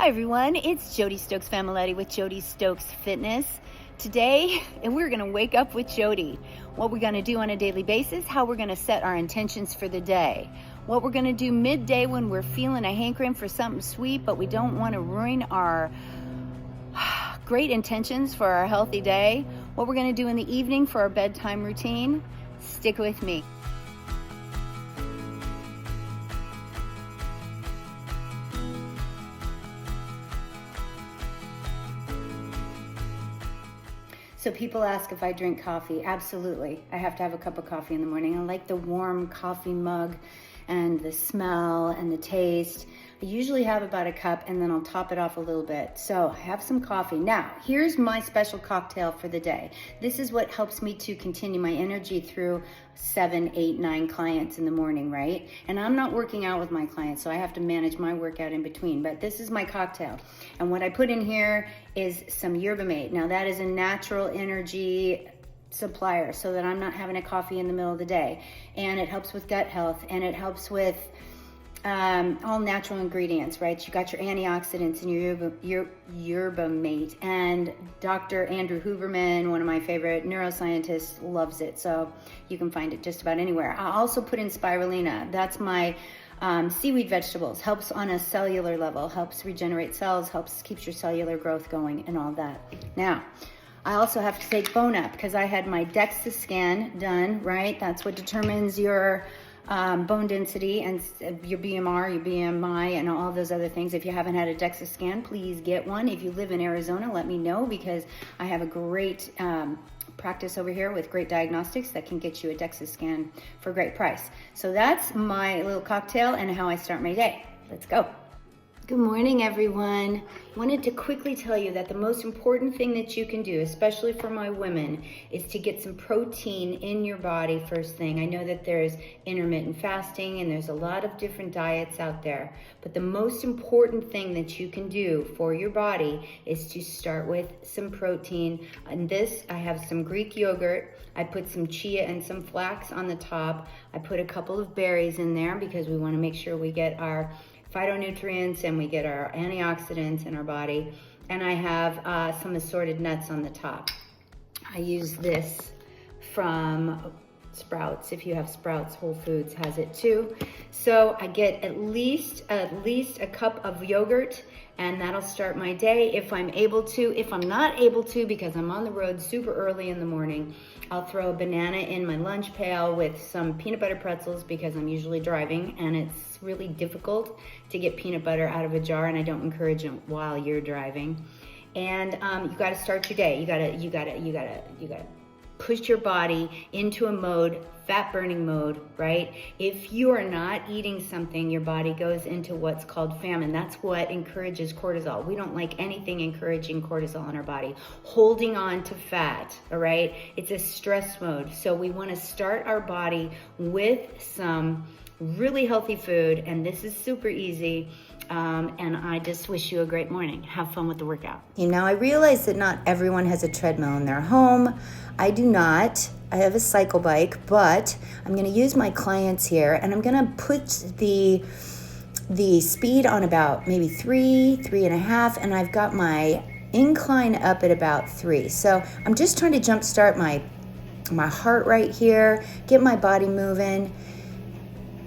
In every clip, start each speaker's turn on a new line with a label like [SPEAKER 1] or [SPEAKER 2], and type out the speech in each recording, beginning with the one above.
[SPEAKER 1] Hi everyone, it's Jody Stokes Familetti with Jody Stokes Fitness. Today, we're going to wake up with Jody. What we're going to do on a daily basis, how we're going to set our intentions for the day. What we're going to do midday when we're feeling a hankering for something sweet, but we don't want to ruin our great intentions for our healthy day. What we're going to do in the evening for our bedtime routine. Stick with me. So people ask if I drink coffee. Absolutely. I have to have a cup of coffee in the morning. I like the warm coffee mug and the smell and the taste. I usually have about a cup and then I'll top it off a little bit. So I have some coffee. Now, here's my special cocktail for the day. This is what helps me to continue my energy through 7, 8, 9 clients in the morning, right? And I'm not working out with my clients, so I have to manage my workout in between. But this is my cocktail. And what I put in here is some yerba mate. Now that is a natural energy supplier so that I'm not having a coffee in the middle of the day. And it helps with gut health, and it helps with all natural ingredients, right? You got your antioxidants in your yerba mate, and Dr. Andrew Huberman, one of my favorite neuroscientists, loves it. So you can find it just about anywhere. I also put in spirulina. That's my seaweed vegetables. Helps on a cellular level, helps regenerate cells, helps keeps your cellular growth going and all that. Now, I also have to take bone up because I had my DEXA scan done, right? That's what determines your bone density and your BMR, your BMI, and all those other things. If you haven't had a DEXA scan, please get one. If you live in Arizona, let me know, because I have a great practice over here with great diagnostics that can get you a DEXA scan for a great price. So that's my little cocktail and how I start my day. Let's go. Good morning, everyone. Wanted to quickly tell you that the most important thing that you can do, especially for my women, is to get some protein in your body first thing. I know that there's intermittent fasting and there's a lot of different diets out there, but the most important thing that you can do for your body is to start with some protein. And this, I have some Greek yogurt. I put some chia and some flax on the top. I put a couple of berries in there because we want to make sure we get our phytonutrients and we get our antioxidants in our body. And I have some assorted nuts on the top. I use this from Sprouts. If you have Sprouts, Whole Foods has it too. So I get at least a cup of yogurt, and that'll start my day if I'm able to. If I'm not able to, because I'm on the road super early in the morning, I'll throw a banana in my lunch pail with some peanut butter pretzels, because I'm usually driving and it's really difficult to get peanut butter out of a jar, and I don't encourage it while you're driving. And you got to start your day. You gotta push your body into a mode, fat burning mode, right? If you are not eating something, your body goes into what's called famine. That's what encourages cortisol. We don't like anything encouraging cortisol in our body. Holding on to fat, all right? It's a stress mode. So we want to start our body with some really healthy food, and this is super easy. And I just wish you a great morning. Have fun with the workout. Now, I realize that not everyone has a treadmill in their home. I do not. I have a cycle bike, but I'm going to use my clients here, and I'm going to put the speed on about maybe 3.5, and I've got my incline up at about 3. So I'm just trying to jumpstart my heart right here, get my body moving.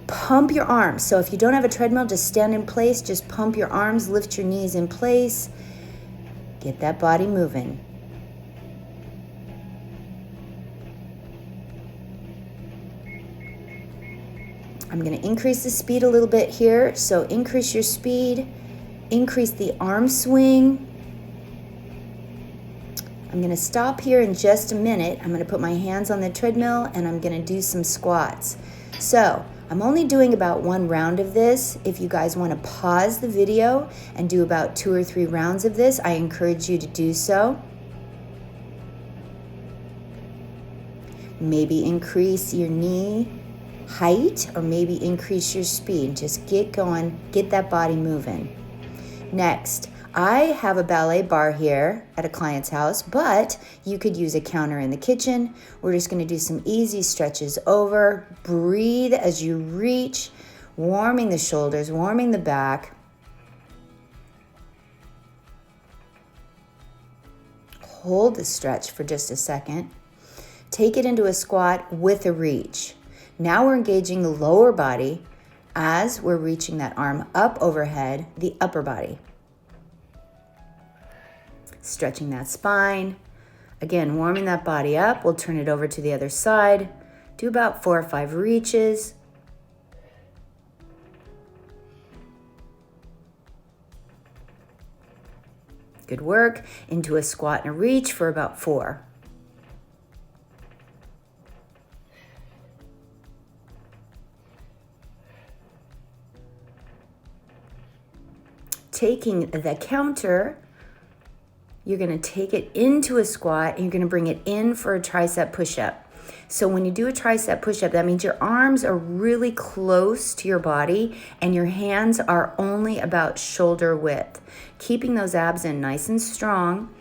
[SPEAKER 1] Pump your arms. So if you don't have a treadmill, just stand in place, just pump your arms, lift your knees in place, get that body moving. I'm going to increase the speed a little bit here. So increase your speed, increase the arm swing. I'm going to stop here in just a minute. I'm going to put my hands on the treadmill and I'm going to do some squats. So I'm only doing about 1 round of this. If you guys want to pause the video and do about 2 or 3 rounds of this, I encourage you to do so. Maybe increase your knee height, or maybe increase your speed. Just get going, get that body moving. Next, I have a ballet bar here at a client's house, but you could use a counter in the kitchen. We're just going to do some easy stretches over. Breathe as you reach, warming the shoulders, warming the back.
[SPEAKER 2] hold the stretch for just a second. Take it into a squat with a reach. Now we're engaging the lower body as we're reaching that arm up overhead, the upper body. Stretching that spine. Again, warming that body up. We'll turn it over to the other side. Do about 4 or 5 reaches. Good work. Into a squat and a reach for about 4. Taking the counter, you're going to take it into a squat and you're going to bring it in for a tricep push-up. So when you do a tricep push-up, that means your arms are really close to your body and your hands are only about shoulder width. Keeping those abs in nice and strong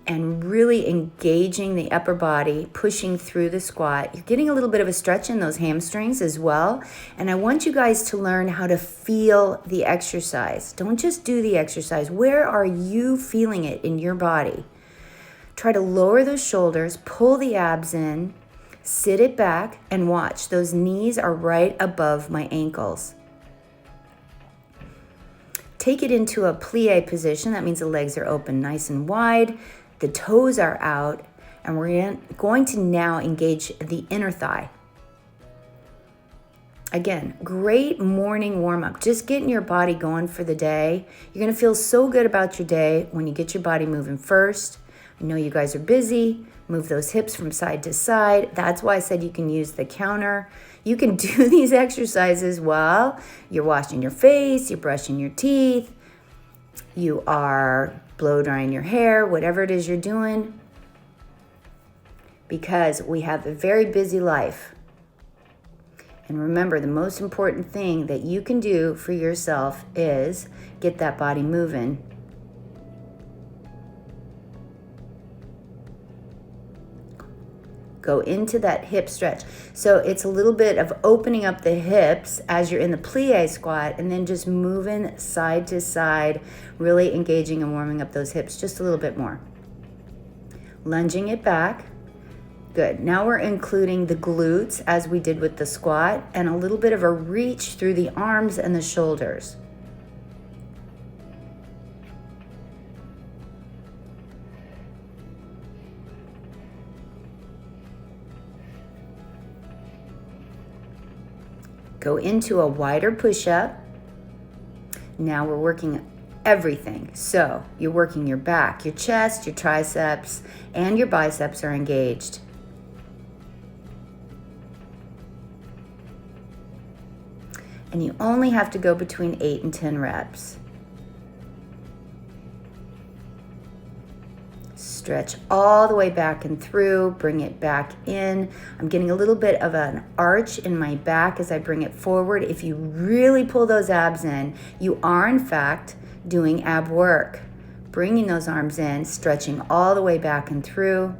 [SPEAKER 2] and really engaging the upper body, pushing through the squat. You're getting a little bit of a stretch in those hamstrings as well. And I want you guys to learn how to feel the exercise. Don't just do the exercise. Where are you feeling it in your body? Try to lower those shoulders, pull the abs in, sit it back, and watch. Those knees are right above my ankles. Take it into a plie position. That means the legs are open nice and wide. The toes are out. And we're going to now engage the inner thigh. Again, great morning warm-up. Just getting your body going for the day. You're going to feel so good about your day when you get your body moving first. I know you guys are busy. Move those hips from side to side. That's why I said you can use the counter. You can do these exercises while you're washing your face, you're brushing your teeth, you are blow drying your hair, whatever it is you're doing, because we have a very busy life. And remember, the most important thing that you can do for yourself is get that body moving. Go into that hip stretch. So it's a little bit of opening up the hips as you're in the plie squat and then just moving side to side, really engaging and warming up those hips just a little bit more. Lunging it back. Good. Now we're including the glutes as we did with the squat and a little bit of a reach through the arms and the shoulders. Go into a wider push-up. Now we're working everything. So you're working your back, your chest, your triceps, and your biceps are engaged. And you only have to go between 8 and 10 reps. Stretch all the way back and through, bring it back in. I'm getting a little bit of an arch in my back as I bring it forward. If you really pull those abs in, you are in fact doing ab work. Bringing those arms in, stretching all the way back and through.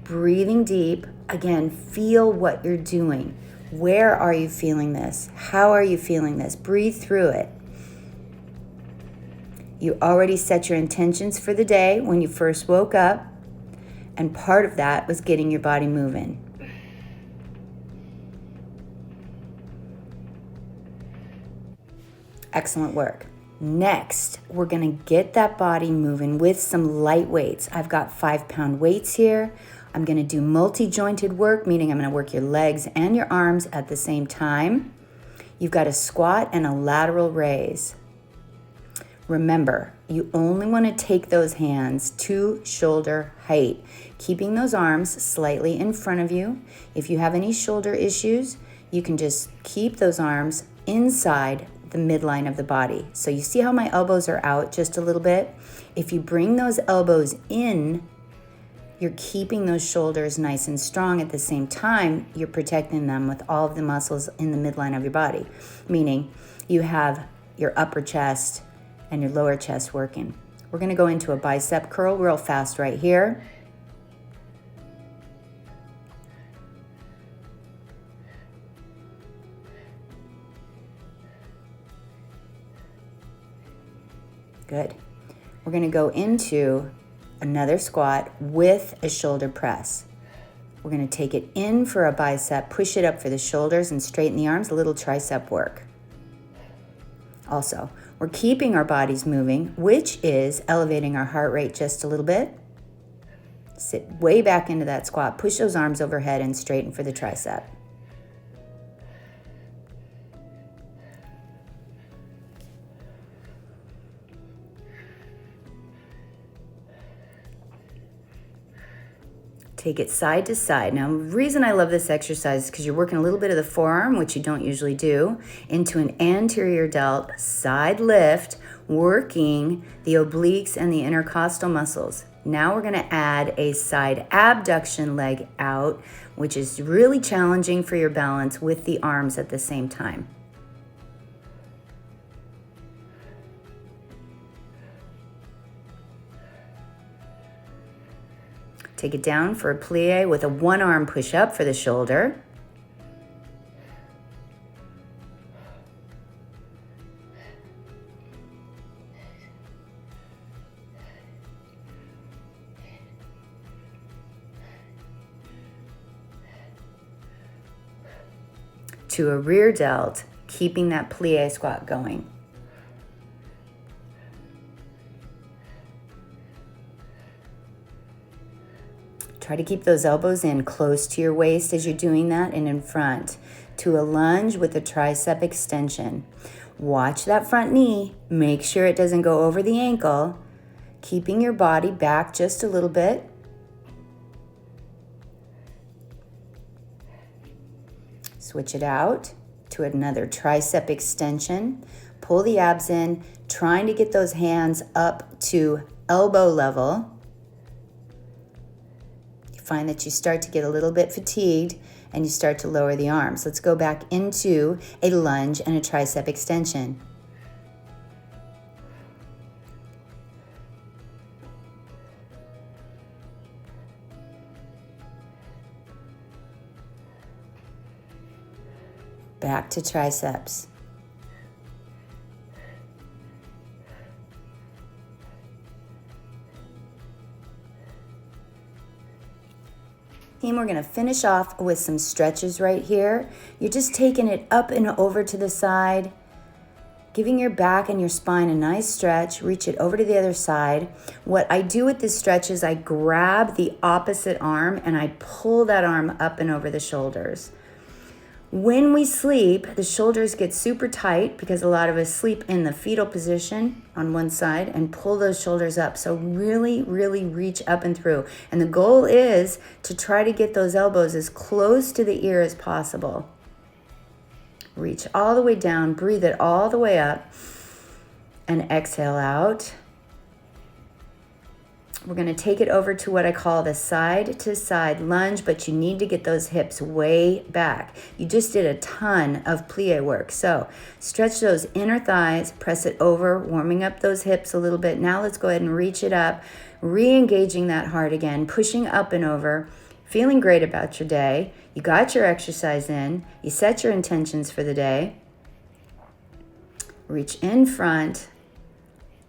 [SPEAKER 2] Breathing deep. Again, feel what you're doing. Where are you feeling this? How are you feeling this? Breathe through it. You already set your intentions for the day when you first woke up, and part of that was getting your body moving. Excellent work. Next, we're going to get that body moving with some light weights. I've got 5-pound weights here. I'm going to do multi-jointed work, meaning I'm going to work your legs and your arms at the same time. You've got a squat and a lateral raise. Remember, you only want to take those hands to shoulder height, keeping those arms slightly in front of you. If you have any shoulder issues, you can just keep those arms inside the midline of the body. So you see how my elbows are out just a little bit? If you bring those elbows in, you're keeping those shoulders nice and strong. At the same time, you're protecting them with all of the muscles in the midline of your body, meaning you have your upper chest and your lower chest working. We're going to go into a bicep curl real fast right here. Good. we're going to go into another squat with a shoulder press. We're going to take it in for a bicep, push it up for the shoulders and straighten the arms, a little tricep work. Also, we're keeping our bodies moving, which is elevating our heart rate just a little bit. Sit way back into that squat, push those arms overhead and straighten for the tricep. Take it side to side. Now, the reason I love this exercise is because you're working a little bit of the forearm, which you don't usually do, into an anterior delt side lift, working the obliques and the intercostal muscles. Now we're going to add a side abduction leg out, which is really challenging for your balance with the arms at the same time. Take it down for a plie with a one arm push up for the shoulder. To a rear delt, keeping that plie squat going. Try to keep those elbows in close to your waist as you're doing that and in front. To a lunge with a tricep extension. Watch that front knee. Make sure it doesn't go over the ankle. Keeping your body back just a little bit. Switch it out to another tricep extension. Pull the abs in, trying to get those hands up to elbow level. Find that you start to get a little bit fatigued and you start to lower the arms. Let's go back into a lunge and a tricep extension. Back to triceps. Team, we're going to finish off with some stretches right here. You're just taking it up and over to the side, giving your back and your spine a nice stretch. Reach it over to the other side. What I do with this stretch is I grab the opposite arm and I pull that arm up and over the shoulders. When we sleep, the shoulders get super tight because a lot of us sleep in the fetal position on one side and pull those shoulders up. So really, really reach up and through. And the goal is to try to get those elbows as close to the ear as possible. Reach all the way down, breathe it all the way up, and exhale out. We're going to take it over to what I call the side to side lunge, but you need to get those hips way back. You just did a ton of plie work. So stretch those inner thighs, press it over, warming up those hips a little bit. Now let's go ahead and reach it up, re-engaging that heart again, pushing up and over, feeling great about your day. You got your exercise in. You set your intentions for the day. Reach in front,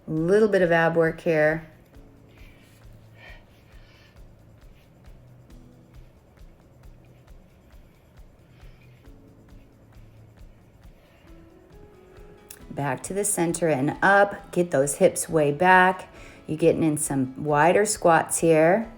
[SPEAKER 2] a little bit of ab work here. Back to the center and up. Get those hips way back. You're getting in some wider squats here.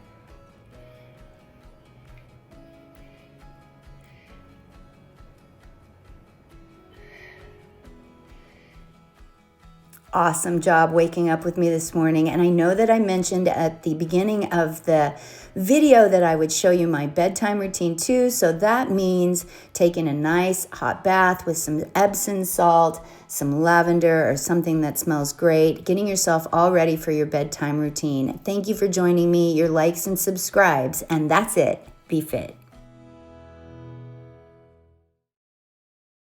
[SPEAKER 2] Awesome job waking up with me this morning. And I know that I mentioned at the beginning of the video that I would show you my bedtime routine too. So that means taking a nice hot bath with some Epsom salt, some lavender or something that smells great, getting yourself all ready for your bedtime routine. Thank you for joining me, your likes and subscribes. And that's it. Be fit.